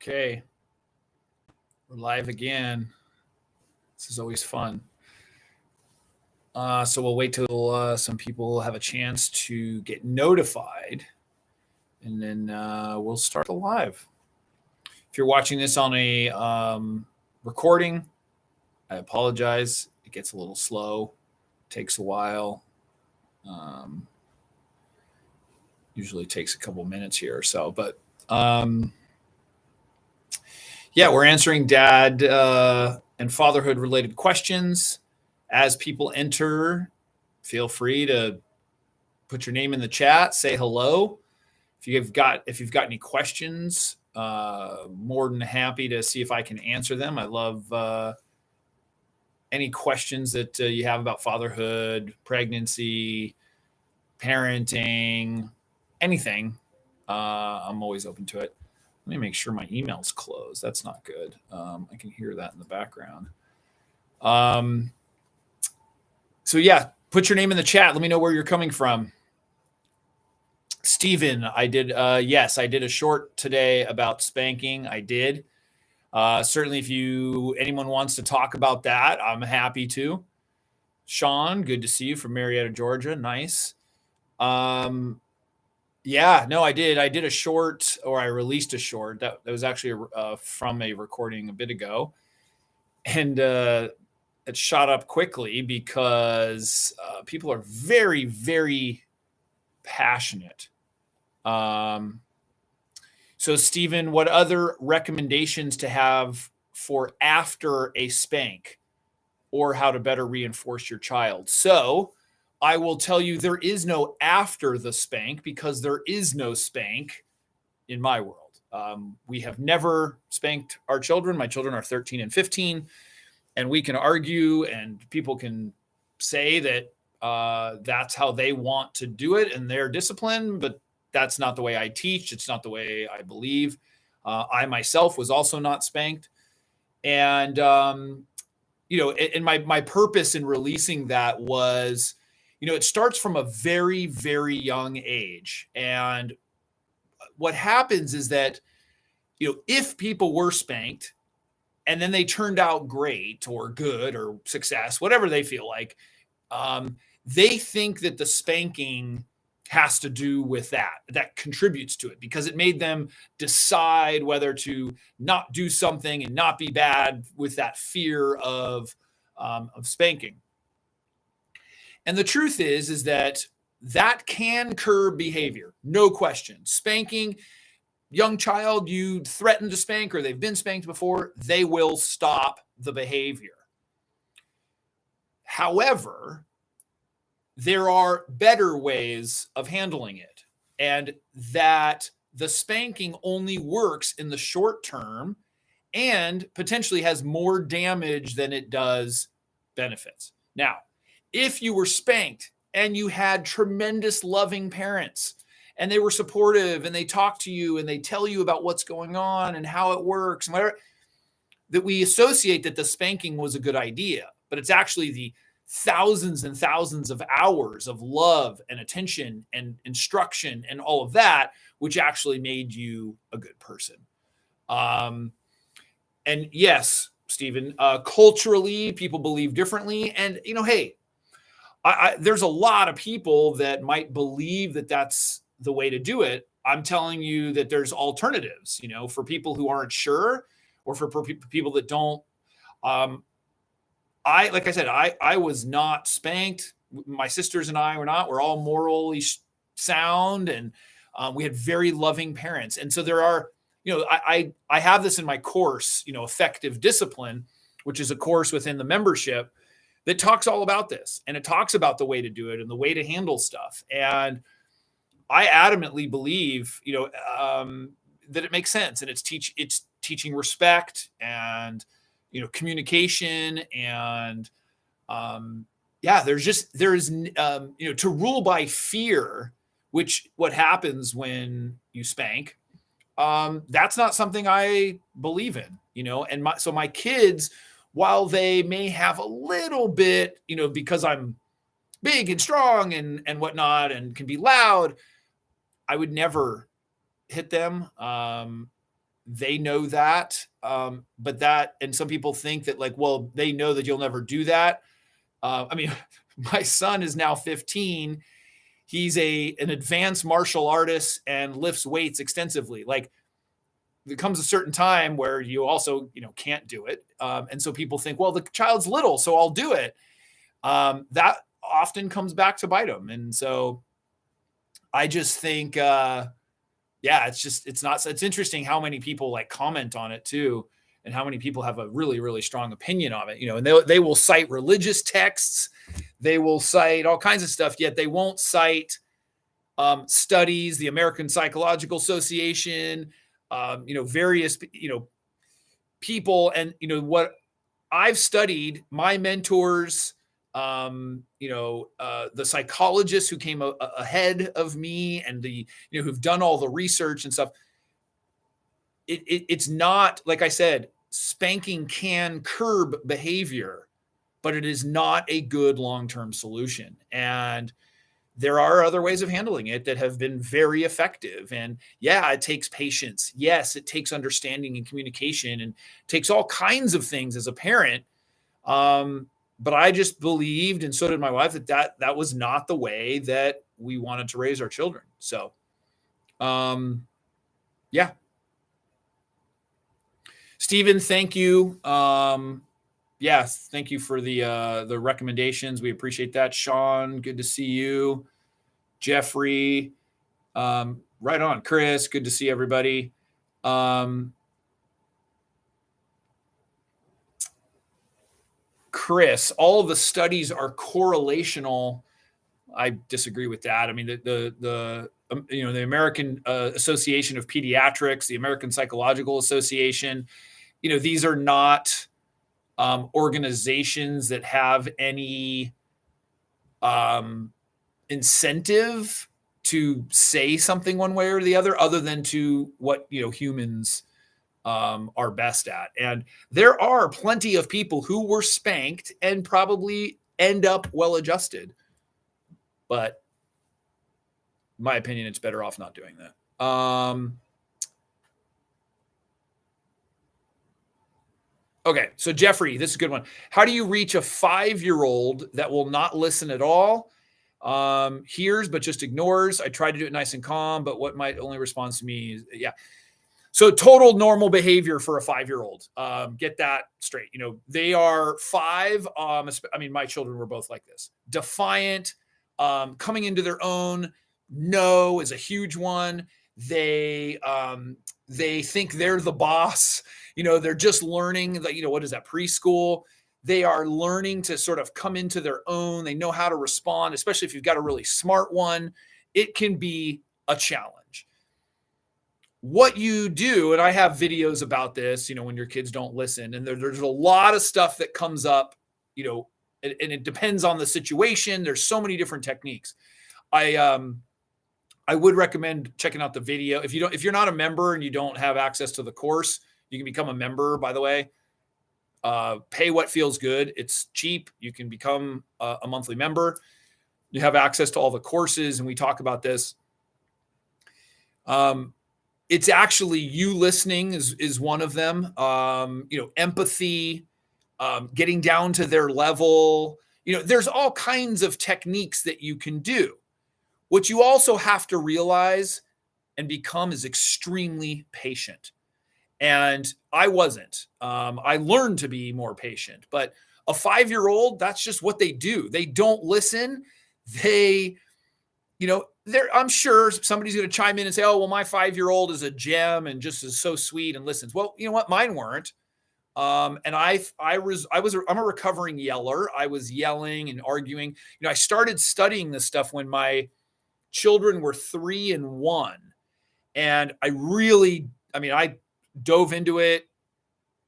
Okay, we're live again. This is always fun. So we'll wait till some people have a chance to get notified, and then we'll start the live. If you're watching this on a recording, I apologize. It gets a little slow, takes a while. Usually takes a couple minutes here or so, but yeah, we're answering dad and fatherhood related questions. As people enter, feel free to put your name in the chat, say hello. If you've got any questions, more than happy to see if I can answer them. I love any questions that you have about fatherhood, pregnancy, parenting, anything. I'm always open to it. Let me make sure my email's closed. That's not good. I can hear that in the background. So yeah, put your name in the chat. Let me know where you're coming from. Stephen, I did. Yes, I did a short today about spanking. I did. Certainly, if anyone wants to talk about that, I'm happy to. Sean, good to see you from Marietta, Georgia. Nice. Yeah, no, I did. I did a short, or I released a short that was actually from a recording a bit ago, and it shot up quickly because people are very, very passionate. So, Stephen, what other recommendations to have for after a spank, or how to better reinforce your child? So, I will tell you there is no after the spank, because there is no spank in my world. We have never spanked our children. My children are 13 and 15, and we can argue and people can say that that's how they want to do it and their discipline, but that's not the way I teach. It's not the way I believe. I myself was also not spanked. And, and my purpose in releasing that was, it starts from a very, very young age. And what happens is that, if people were spanked and then they turned out great or good or success, whatever they feel like, they think that the spanking has to do with that contributes to it, because it made them decide whether to not do something and not be bad with that fear of spanking. And the truth is that can curb behavior, no question. Spanking, young child, you threaten to spank or they've been spanked before, they will stop the behavior. However, there are better ways of handling it, and that the spanking only works in the short term and potentially has more damage than it does benefits. Now, if you were spanked and you had tremendous loving parents and they were supportive and they talk to you and they tell you about what's going on and how it works and whatever, that we associate that the spanking was a good idea, but it's actually the thousands and thousands of hours of love and attention and instruction and all of that, which actually made you a good person. And yes, Stephen, culturally, people believe differently. And, hey, there's a lot of people that might believe that that's the way to do it. I'm telling you that there's alternatives, for people who aren't sure, or for people that don't. Like I said, I was not spanked. My sisters and I were not. We're all morally sound, and we had very loving parents. And so there are, I have this in my course, Effective Discipline, which is a course within the membership that talks all about this, and it talks about the way to do it and the way to handle stuff. And I adamantly believe, that it makes sense, and it's teaching respect and, communication, and there's to rule by fear, which what happens when you spank. That's not something I believe in, and my kids, while they may have a little bit, because I'm big and strong and whatnot and can be loud, I would never hit them. they know that. But that, and some people think that like, well, they know that you'll never do that. I mean, my son is now 15. He's an advanced martial artist and lifts weights extensively. Like, there comes a certain time where you also, can't do it. And so people think, well, the child's little, so I'll do it. That often comes back to bite them. And so I just think, it's interesting how many people like comment on it too, and how many people have a really, really strong opinion of it, and they will cite religious texts, they will cite all kinds of stuff, yet they won't cite studies, the American Psychological Association, various, people. And, what I've studied, my mentors, the psychologists who came ahead of me, and the, who've done all the research and stuff. It's not, like I said, spanking can curb behavior, but it is not a good long-term solution. And there are other ways of handling it that have been very effective. And yeah, it takes patience. Yes, it takes understanding and communication, and takes all kinds of things as a parent. But I just believed, and so did my wife, that was not the way that we wanted to raise our children. So, yeah. Stephen, thank you. Yes, thank you for the recommendations. We appreciate that. Sean, good to see you. Jeffrey, right on. Chris, good to see everybody. Chris, all of the studies are correlational. I disagree with that. I mean, the American Association of Pediatrics, the American Psychological Association, these are not organizations that have any incentive to say something one way or the other than to what humans are best at. And there are plenty of people who were spanked and probably end up well adjusted, but in my opinion, it's better off not doing that. Okay, so Jeffrey, this is a good one. How do you reach a 5-year-old that will not listen at all? Hears but just ignores. I try to do it nice and calm, but what might only respond to me is, yeah. So total normal behavior for a 5-year-old. Get that straight. They are 5. I mean, my children were both like this. Defiant, coming into their own. No is a huge one. They think they're the boss. They're just learning that, what is that, preschool? They are learning to sort of come into their own. They know how to respond, especially if you've got a really smart one. It can be a challenge. What you do, and I have videos about this, when your kids don't listen, and there's a lot of stuff that comes up, and it depends on the situation. There's so many different techniques. I would recommend checking out the video. If you're not a member and you don't have access to the course, you can become a member, by the way. Pay what feels good. It's cheap. You can become a monthly member. You have access to all the courses, and we talk about this. It's actually you listening is one of them. Empathy, getting down to their level. There's all kinds of techniques that you can do. What you also have to realize and become is extremely patient. And I wasn't. I learned to be more patient. But a 5-year-old, that's just what they do. They don't listen. I'm sure somebody's going to chime in and say, oh, well, my 5-year-old is a gem and just is so sweet and listens. Well, you know what? Mine weren't. And I'm a recovering yeller. I was yelling and arguing. I started studying this stuff when my children were 3 and 1. And I dove into it,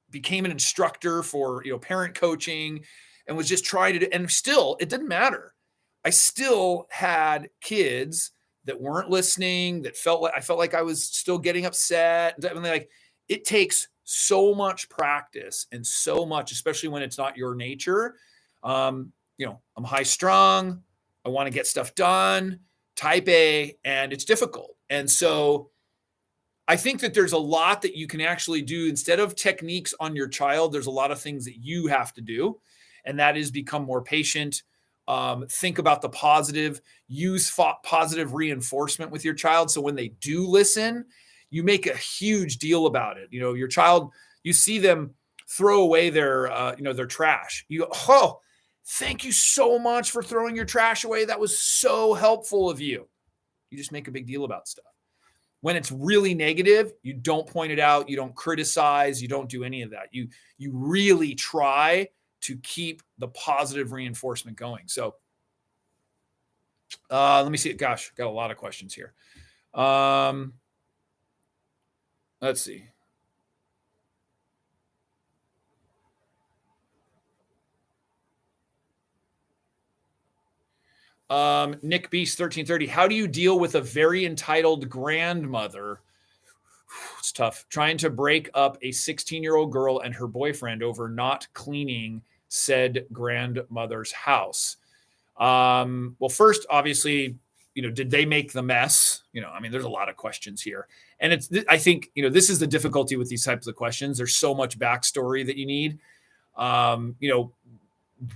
became an instructor for, parent coaching, and was just trying to, and still, it didn't matter. I still had kids that weren't listening, I felt like I was still getting upset. And like, it takes so much practice and so much, especially when it's not your nature. I'm high strung. I want to get stuff done, type A, and it's difficult. And so I think that there's a lot that you can actually do instead of techniques on your child. There's a lot of things that you have to do, and that is become more patient. Think about the positive, use positive reinforcement with your child. So when they do listen, you make a huge deal about it. Your child, you see them throw away their trash. You go, oh, thank you so much for throwing your trash away. That was so helpful of you. You just make a big deal about stuff. When it's really negative, you don't point it out. You don't criticize. You don't do any of that. You really try to keep the positive reinforcement going. So let me see. Gosh, got a lot of questions here. Let's see. Nick Beast 1330. How do you deal with a very entitled grandmother? It's tough. Trying to break up a 16-year-old girl and her boyfriend over not cleaning said grandmother's house. Well, first, obviously, did they make the mess? There's a lot of questions here. And I think, this is the difficulty with these types of questions. There's so much backstory that you need.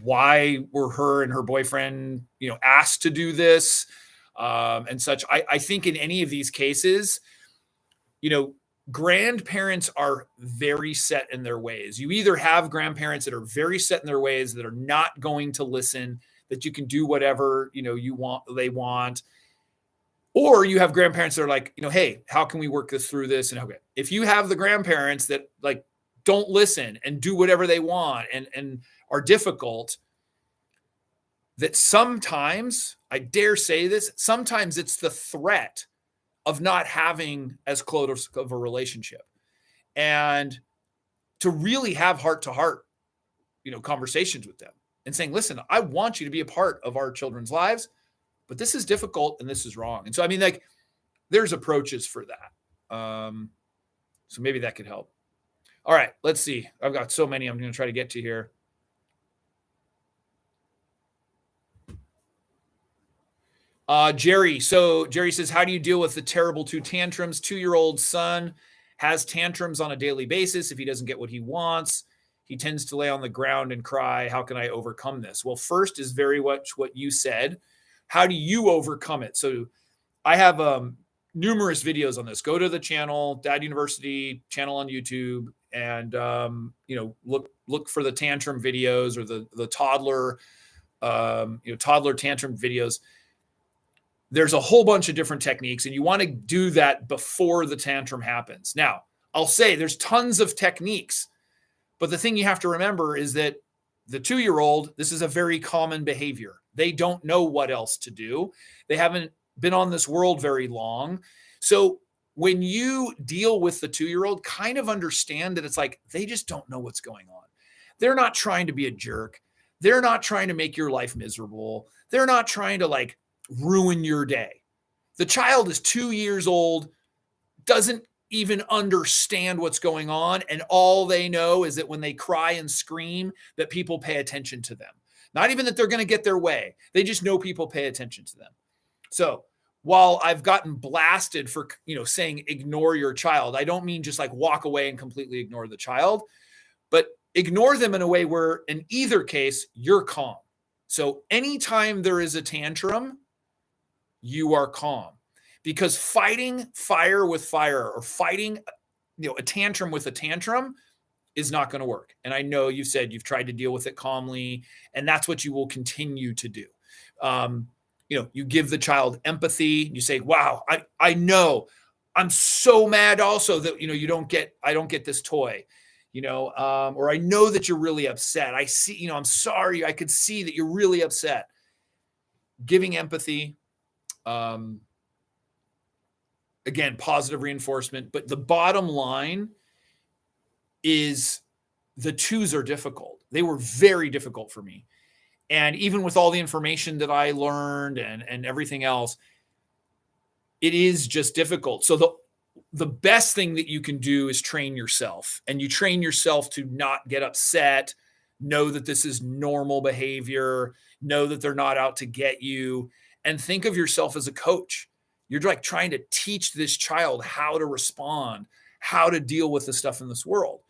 Why were her and her boyfriend, asked to do this, and such. I think in any of these cases, grandparents are very set in their ways. You either have grandparents that are very set in their ways, that are not going to listen, that you can do whatever, they want. Or you have grandparents that are like, hey, how can we work through this? And okay, if you have the grandparents that like don't listen and do whatever they want and are difficult, that sometimes, I dare say this, sometimes it's the threat of not having as close of a relationship. And to really have heart-to-heart, conversations with them and saying, listen, I want you to be a part of our children's lives, but this is difficult and this is wrong. And so, there's approaches for that. So maybe that could help. All right, let's see. I've got so many I'm going to try to get to here. Jerry. So Jerry says, how do you deal with the terrible 2 tantrums? 2-year-old son has tantrums on a daily basis. If he doesn't get what he wants, he tends to lay on the ground and cry. How can I overcome this? Well, first is very much what you said. How do you overcome it? So I have numerous videos on this. Go to the channel, Dad University channel on YouTube, and look for the tantrum videos or the toddler toddler tantrum videos. There's a whole bunch of different techniques, and you want to do that before the tantrum happens. Now, I'll say there's tons of techniques, but the thing you have to remember is that the 2-year-old, this is a very common behavior. They don't know what else to do. They haven't been on this world very long. So when you deal with the 2-year-old, kind of understand that it's like they just don't know what's going on. They're not trying to be a jerk. They're not trying to make your life miserable. They're not trying to ruin your day. The child is 2 years old, doesn't even understand what's going on. And all they know is that when they cry and scream, that people pay attention to them. Not even that they're going to get their way. They just know people pay attention to them. So while I've gotten blasted for, saying ignore your child, I don't mean just walk away and completely ignore the child, but ignore them in a way where in either case, you're calm. So anytime there is a tantrum, you are calm, because fighting fire with fire or fighting, a tantrum with a tantrum is not going to work. And I know you've said you've tried to deal with it calmly, and that's what you will continue to do. You give the child empathy. You say, wow, I know I'm so mad also that, I don't get this toy, or I know that you're really upset. I see, I'm sorry. I could see that you're really upset. Giving empathy. Again, positive reinforcement, but the bottom line is the 2s are difficult. They were very difficult for me. And even with all the information that I learned and everything else, it is just difficult. So the best thing that you can do is train yourself, and you train yourself to not get upset, know that this is normal behavior, know that they're not out to get you, and think of yourself as a coach. You're like trying to teach this child how to respond, how to deal with the stuff in this world.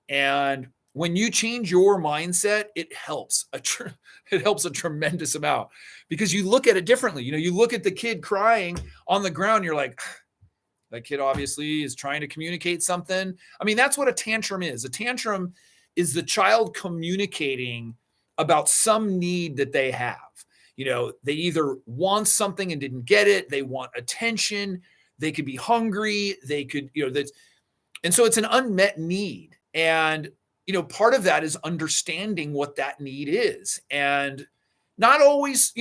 And when you change your mindset, it helps it helps a tremendous amount, because you look at it differently. You look at the kid crying on the ground, you're like, that kid obviously is trying to communicate something. I mean, that's what a tantrum is. A tantrum is the child communicating about some need that they have. They either want something and didn't get it. They want attention. They could be hungry. They could, and so it's an unmet need. And, part of that is understanding what that need is, and not always,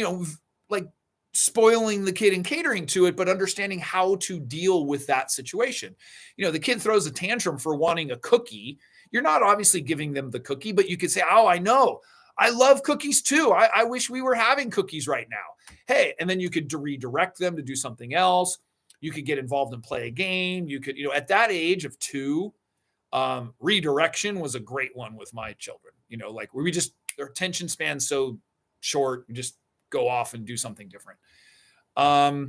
like spoiling the kid and catering to it, but understanding how to deal with that situation. The kid throws a tantrum for wanting a cookie. You're not obviously giving them the cookie, but you could say, oh, I know. I love cookies too. I wish we were having cookies right now. Hey, and then you could redirect them to do something else. You could get involved and play a game. You could, at that age of 2, redirection was a great one with my children. Like their attention span's so short, you just go off and do something different. All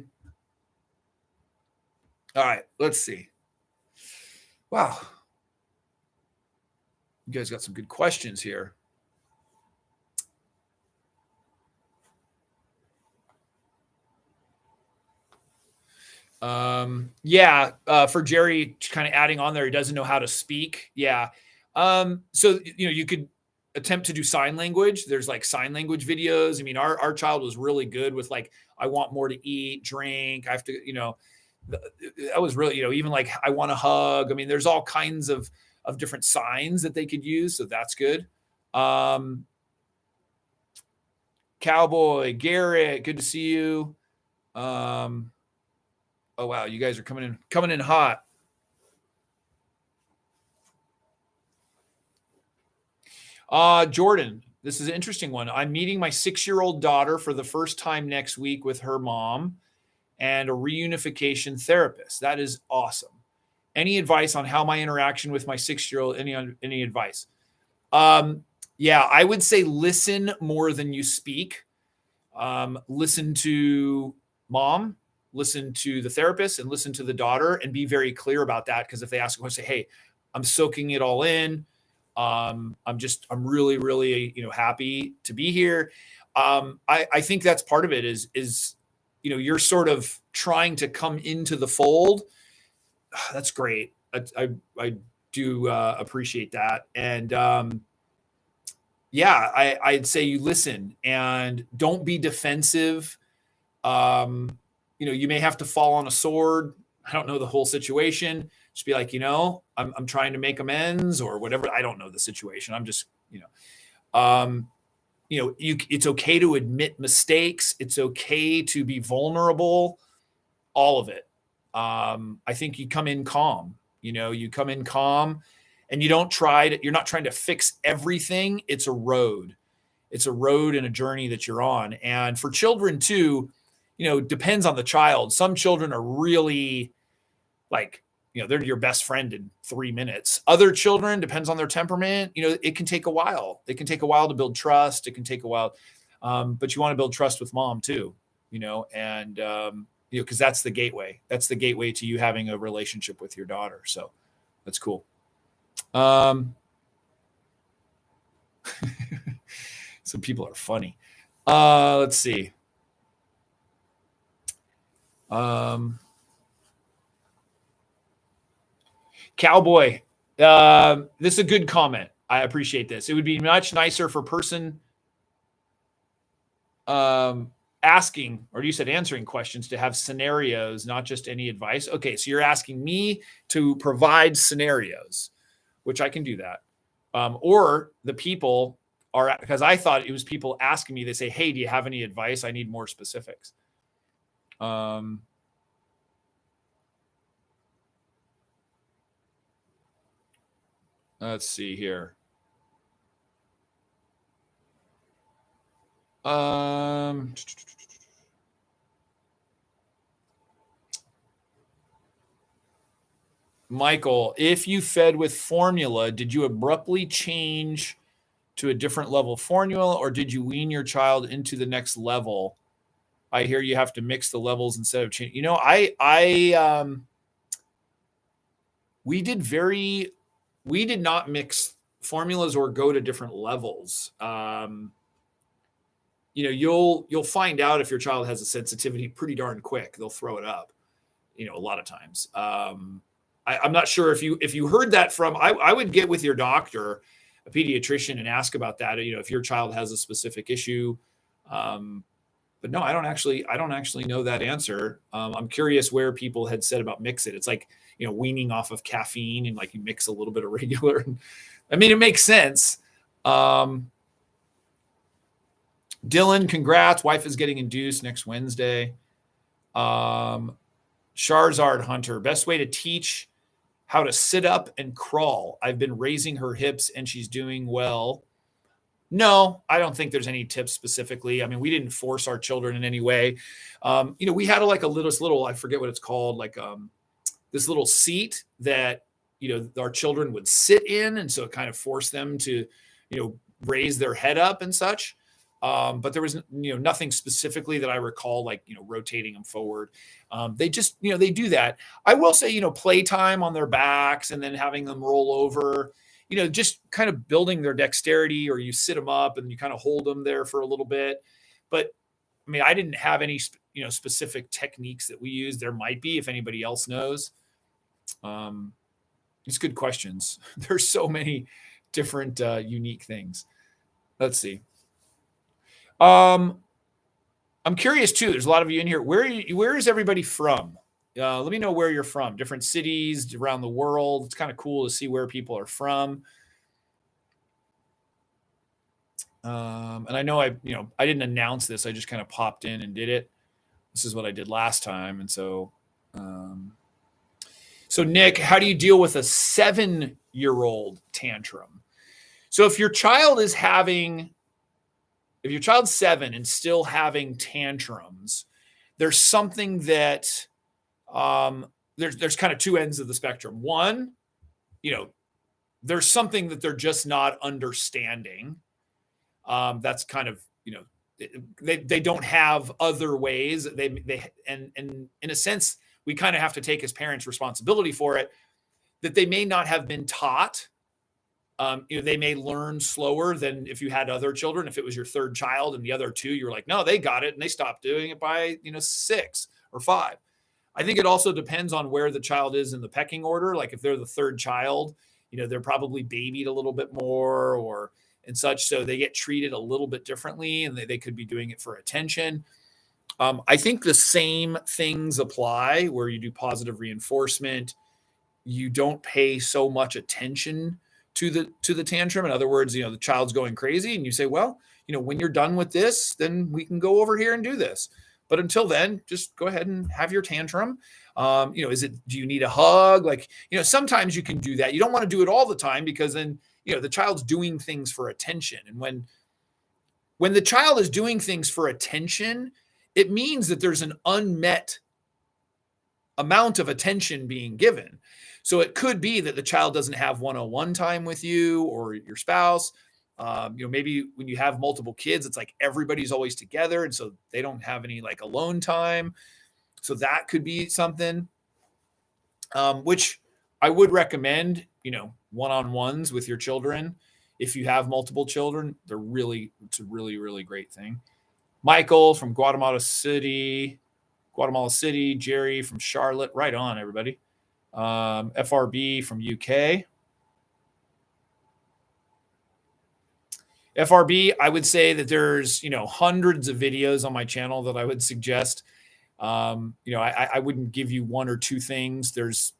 right, let's see. Wow. You guys got some good questions here. For Jerry, kind of adding on there, he doesn't know how to speak. Yeah. So, you could attempt to do sign language. There's like sign language videos. I mean, our child was really good with like, I want more to eat, drink. I have to, that was really, even like, I want a hug. I mean, there's all kinds of different signs that they could use. So that's good. Cowboy, Garrett, good to see you. Oh, wow. You guys are coming in hot. Jordan, this is an interesting one. I'm meeting my 6-year-old daughter for the first time next week with her mom and a reunification therapist. That is awesome. Any advice on how my interaction with my 6-year-old, any advice? I would say listen more than you speak. Listen to mom, listen to the therapist, and listen to the daughter, and be very clear about that. Because if they ask a question, say, hey, I'm soaking it all in. I'm really, really, happy to be here. I think that's part of it is, you're sort of trying to come into the fold. That's great. I do appreciate that. And I'd say you listen and don't be defensive. You may have to fall on a sword. I don't know the whole situation. Just be like, I'm trying to make amends or whatever. I don't know the situation. I'm just, it's okay to admit mistakes. It's okay to be vulnerable, all of it. I think you come in calm, you come in calm and you're not trying to fix everything. It's a road. It's a road and a journey that you're on. And for children too, depends on the child. Some children are really like, they're your best friend in 3 minutes. Other children, depends on their temperament. It can take a while. It can take a while to build trust. It can take a while. But you want to build trust with mom too, and, because that's the gateway. That's the gateway to you having a relationship with your daughter. So that's cool. Some people are funny. Let's see. Cowboy, this is a good comment. I appreciate this. It would be much nicer for person asking, or you said answering questions, to have scenarios, not just any advice. Okay, so you're asking me to provide scenarios, which I can do that. Or the people are, because I thought it was people asking me, they say, hey, do you have any advice? I need more specifics. Let's see here. Michael, if you fed with formula, did you abruptly change to a different level formula, or did you wean your child into the next level? I hear you have to mix the levels instead of change. We did not mix formulas or go to different levels. You'll find out if your child has a sensitivity pretty darn quick. They'll throw it up, a lot of times. I'm not sure if you heard that from, I would get with your doctor, a pediatrician, and ask about that. If your child has a specific issue. But no, I don't actually know that answer. I'm curious where people had said about mix it. It's like, weaning off of caffeine and like you mix a little bit of regular. I mean, it makes sense. Dylan, congrats. Wife is getting induced next Wednesday. Charizard Hunter, best way to teach how to sit up and crawl. I've been raising her hips and she's doing well. No, I don't think there's any tips specifically. I mean, we didn't force our children in any way. We had like a little, I forget what it's called, like this little seat that, our children would sit in. And so it kind of forced them to, raise their head up and such. But there was, nothing specifically that I recall, like, rotating them forward. They just, they do that. I will say, playtime on their backs and then having them roll over, just kind of building their dexterity, or you sit them up and you kind of hold them there for a little bit. But I mean, I didn't have any, specific techniques that we use. There might be, if anybody else knows. It's good questions. There's so many different, unique things. Let's see. I'm curious too. There's a lot of you in here. Where is everybody from? Let me know where you're from. Different cities around the world. It's kind of cool to see where people are from. And I know I didn't announce this. I just kind of popped in and did it. This is what I did last time. And so Nick, how do you deal with a 7-year-old tantrum? So if your child's 7 and still having tantrums, there's something that there's kind of two ends of the spectrum. One, there's something that they're just not understanding. That's kind of, they don't have other ways. And in a sense, we kind of have to take as parents responsibility for it, that they may not have been taught. They may learn slower than if you had other children. If it was your third child and the other two, you're like, no, they got it. And they stopped doing it by, 6 or 5. I think it also depends on where the child is in the pecking order. Like if they're the third child, they're probably babied a little bit more and such. So they get treated a little bit differently, and they could be doing it for attention. I think the same things apply where you do positive reinforcement. You don't pay so much attention to the tantrum. In other words, the child's going crazy and you say, well, when you're done with this, then we can go over here and do this. But until then, just go ahead and have your tantrum. Do you need a hug? Like, sometimes you can do that. You don't want to do it all the time, because then, the child's doing things for attention. And when the child is doing things for attention, it means that there's an unmet amount of attention being given. So it could be that the child doesn't have one-on-one time with you or your spouse. Maybe when you have multiple kids, it's like everybody's always together, and so they don't have any like alone time. So that could be something, which I would recommend, one-on-ones with your children. If you have multiple children, it's a really, really great thing. Michael from Guatemala City, Jerry from Charlotte, right on everybody. FRB from UK. FRB, I would say that there's, hundreds of videos on my channel that I would suggest. I wouldn't give you one or two things. There's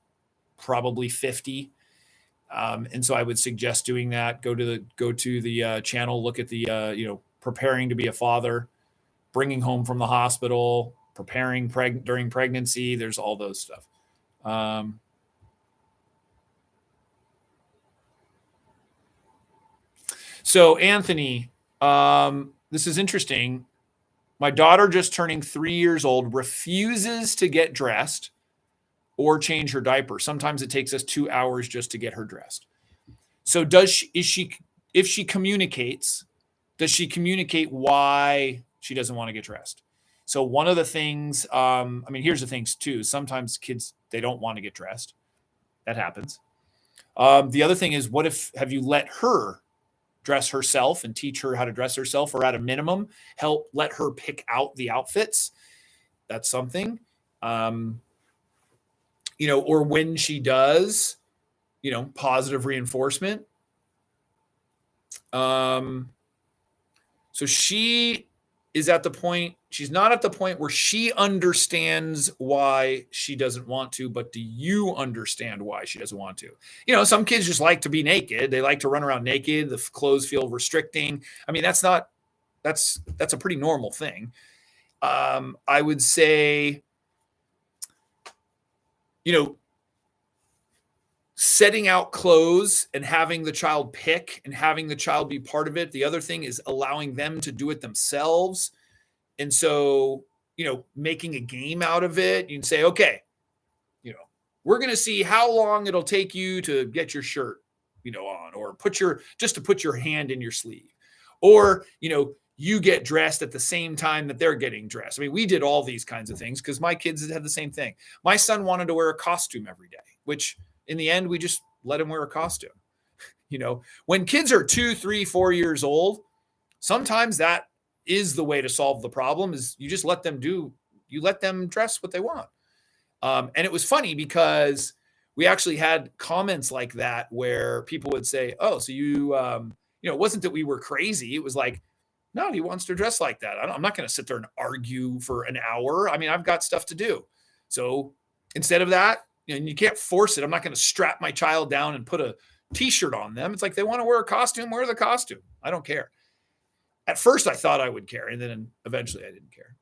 probably 50. And so I would suggest doing that. Go to the channel, look at the, preparing to be a father, bringing home from the hospital, preparing during pregnancy. There's all those stuff. So Anthony, this is interesting. My daughter, just turning 3 years old, refuses to get dressed or change her diaper. Sometimes it takes us 2 hours just to get her dressed. So if she communicates, does she communicate why she doesn't want to get dressed? So one of the things, I mean, here's the things too. Sometimes kids, they don't want to get dressed. That happens. The other thing is, have you let her dress herself and teach her how to dress herself, or at a minimum, let her pick out the outfits? That's something. Or when she does, positive reinforcement. So she is at the point, she's not at the point where she understands why she doesn't want to, but do you understand why she doesn't want to? Some kids just like to be naked. They like to run around naked. The clothes feel restricting. I mean, that's a pretty normal thing. I would say, setting out clothes and having the child pick and having the child be part of it. The other thing is allowing them to do it themselves. And so, making a game out of it, you can say, okay, we're going to see how long it'll take you to get your shirt, on, or put your hand in your sleeve, or, you get dressed at the same time that they're getting dressed. I mean, we did all these kinds of things because my kids had the same thing. My son wanted to wear a costume every day, which in the end, we just let him wear a costume. When kids are 2, 3, 4 years old, sometimes that is the way to solve the problem, is you just let them dress what they want. And it was funny because we actually had comments like that where people would say, oh, so it wasn't that we were crazy. It was like, no, he wants to dress like that. I'm not going to sit there and argue for an hour. I mean, I've got stuff to do. So instead of that, and you can't force it. I'm not going to strap my child down and put a t-shirt on them. It's like, they want to wear a costume, wear the costume. I don't care. At first I thought I would care, and then eventually I didn't care.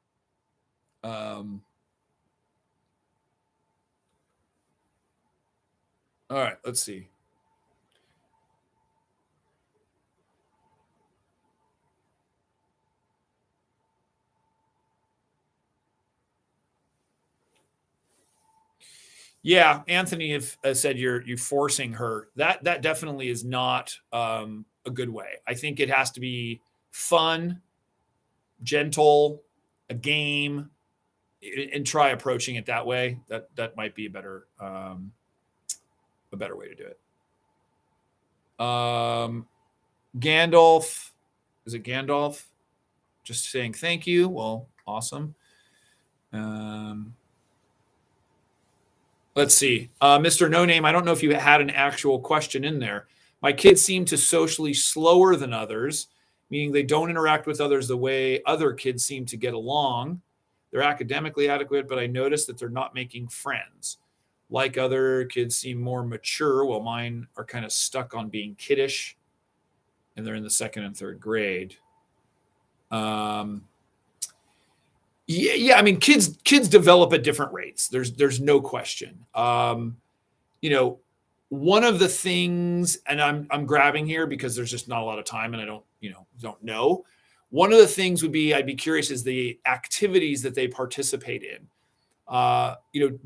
All right, let's see. Yeah, Anthony has said you're forcing her. That definitely is not a good way. I think it has to be fun, gentle, a game, and try approaching it that way. That might be a better way to do it. Gandalf, is it Gandalf? Just saying thank you. Well, awesome. Let's see. Mr. No Name, I don't know if you had an actual question in there. My kids seem to socially slower than others, meaning they don't interact with others the way other kids seem to get along. They're academically adequate, but I notice that they're not making friends. Like other kids seem more mature, while mine are kind of stuck on being kiddish, and they're in the 2nd and 3rd grade. Yeah. I mean, kids develop at different rates. There's no question. One of the things, and I'm grabbing here because there's just not a lot of time, and I don't know. One of the things would be, I'd be curious, is the activities that they participate in.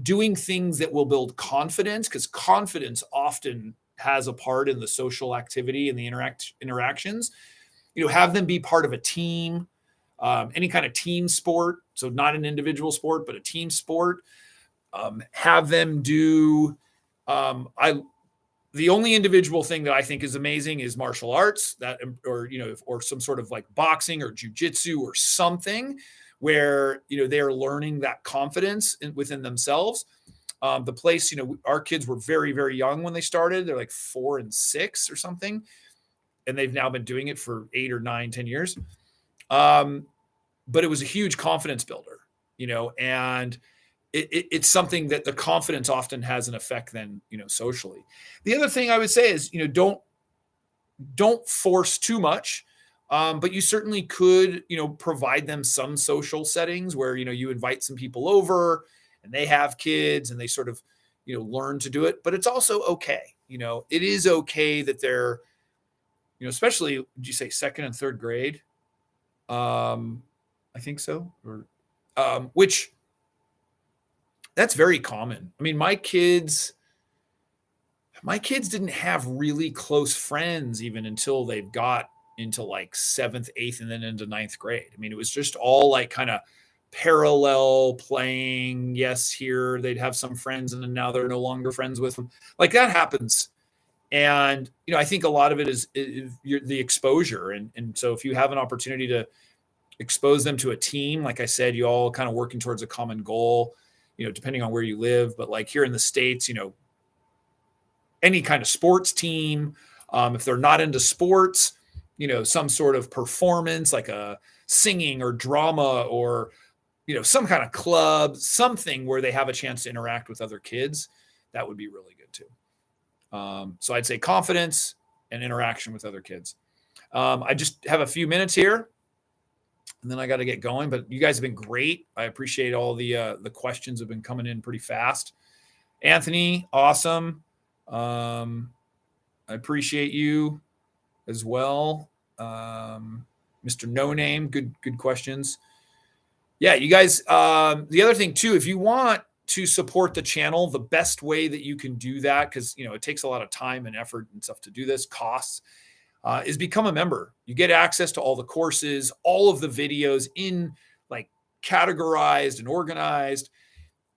Doing things that will build confidence, because confidence often has a part in the social activity and the interactions. Have them be part of a team, any kind of team sport. So not an individual sport, but a team sport. Have them do, the only individual thing that I think is amazing is martial arts, or some sort of like boxing or jujitsu or something where, they're learning that confidence within themselves. The place, our kids were very, very young when they started. They're like 4 and 6 or something. And they've now been doing it for 8 or 9, 10 years. But it was a huge confidence builder, and it's something that the confidence often has an effect then, socially. The other thing I would say is, don't force too much. But you certainly could, provide them some social settings where, you invite some people over and they have kids and they sort of, learn to do it. But it's also okay. It is okay that they're, especially, would you say 2nd and 3rd grade? I think so. Or, which that's very common. I mean, my kids didn't have really close friends even until they've got into like 7th, 8th, and then into 9th grade. I mean, it was just all like kind of parallel playing. Yes, here they'd have some friends and then now they're no longer friends with them. Like that happens. And, I think a lot of it is the exposure. And so if you have an opportunity to expose them to a team, like I said, you all kind of working towards a common goal, depending on where you live. But like here in the States, any kind of sports team, if they're not into sports, some sort of performance like a singing or drama or, some kind of club, something where they have a chance to interact with other kids, that would be really good too. So I'd say confidence and interaction with other kids. I just have a few minutes here and then I got to get going, but you guys have been great. I appreciate all the questions have been coming in pretty fast. Anthony, awesome. I appreciate you as well. Mr. No Name, good questions. Yeah, you guys, the other thing too, if you want to support the channel, the best way that you can do that, because it takes a lot of time and effort and stuff to do this, costs, is become a member. You get access to all the courses, all of the videos in like categorized and organized,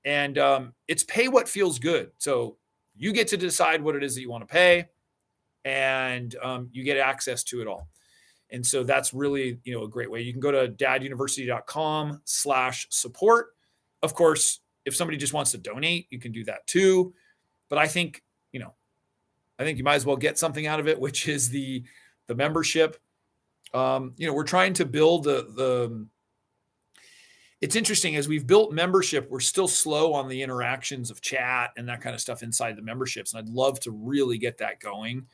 and it's pay what feels good. So you get to decide what it is that you want to pay, and you get access to it all. And so that's really, a great way. You can go to daduniversity.com/support. Of course, if somebody just wants to donate, you can do that too. But I think, you might as well get something out of it, which is the membership. We're trying to build it's interesting, as we've built membership, we're still slow on the interactions of chat and that kind of stuff inside the memberships. And I'd love to really get that going.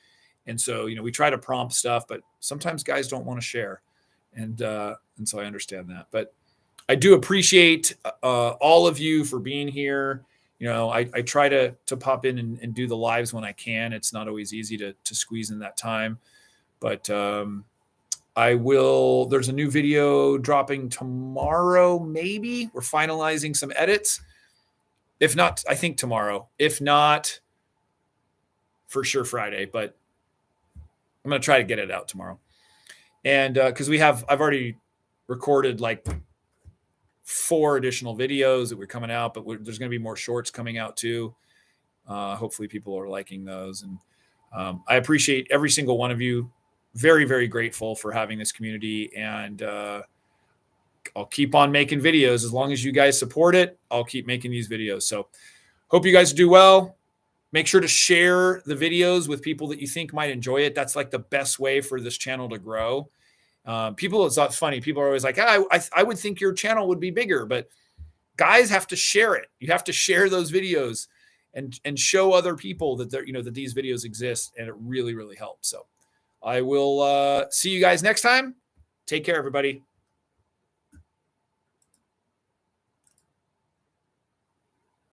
And so, we try to prompt stuff, but sometimes guys don't want to share. And so I understand that, but I do appreciate all of you for being here. I try to pop in and do the lives when I can. It's not always easy to squeeze in that time, but I will. There's a new video dropping tomorrow. Maybe we're finalizing some edits. If not, I think tomorrow. If not, for sure Friday, but I'm going to try to get it out tomorrow. And because I've already recorded like 4 additional videos that were coming out, but there's going to be more shorts coming out too. Hopefully people are liking those. And I appreciate every single one of you. Very, very grateful for having this community. And I'll keep on making videos. As long as you guys support it, I'll keep making these videos. So hope you guys do well. Make sure to share the videos with people that you think might enjoy it. That's like the best way for this channel to grow. It's funny. People are always like, I would think your channel would be bigger, but guys have to share it. You have to share those videos and show other people that that these videos exist, and it really, really helps. So I will see you guys next time. Take care, everybody.